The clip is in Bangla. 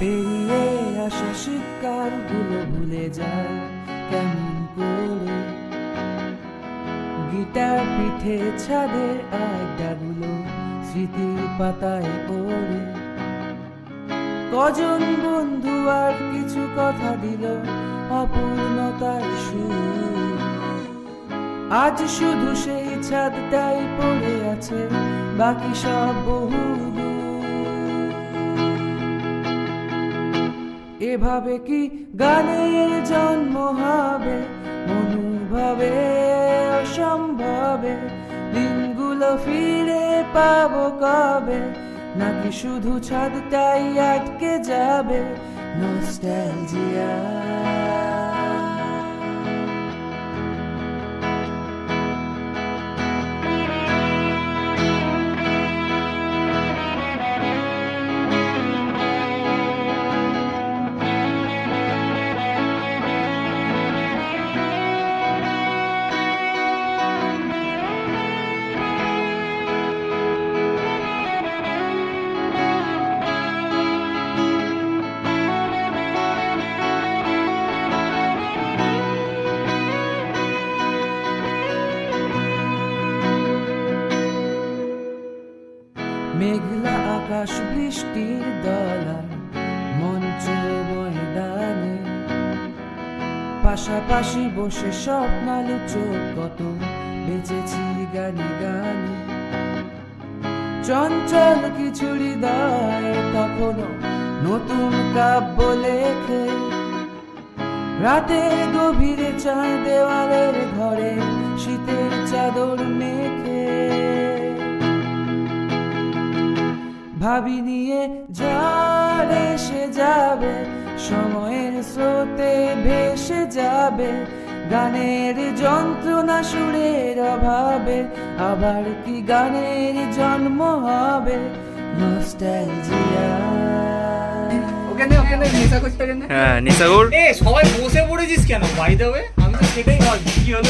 পেরিয়ে আসা শীতকালগুলো ভুলে যায় কেমন করে, গিটার পিঠে ছাদের আড্ডাগুলো স্মৃতির পাতায় পড়ে। কজন বন্ধু আর কিছু কথা দিল অপূর্ণতার সুর, আজ শুধু সেই ছাদটাই পড়ে আছে, বাকি সব বহু দূর। এভাবে কি গানের জন্ম হবে, অনুভবে অসম্ভবে, দিনগুলো ফিরে পাবো কবে, নাকি শুধু ছাদটাই আটকে যাবে নস্টালজিয়া। মেঘলা আকাশ বৃষ্টির দলার মঞ্চ ময়দানে, পাশাপাশি বসে স্বপ্নালু চোখ কত বেঁচেছি গানে গানে। চঞ্চল কিছু হৃদয় তখনো নতুন কাব্য লেখে, রাতের গভীরে চাঁদ দেওয়ালের ঘরে শীতের চাদর মেখে। ভাবি নিয়ে ঝড় এসে যাবে, সময়ের স্রোতে ভেসে যাবে, গানের যন্ত্রণা সুরের অভাবে আবার কি গানের জন্ম হবে নস্টালজিয়া। হ্যাঁ নিসাগুর সবাই বসে পড়েছিস কেন? বাই দ্য ওয়ে আমি তো সেটাই ভাবছি কি হলো।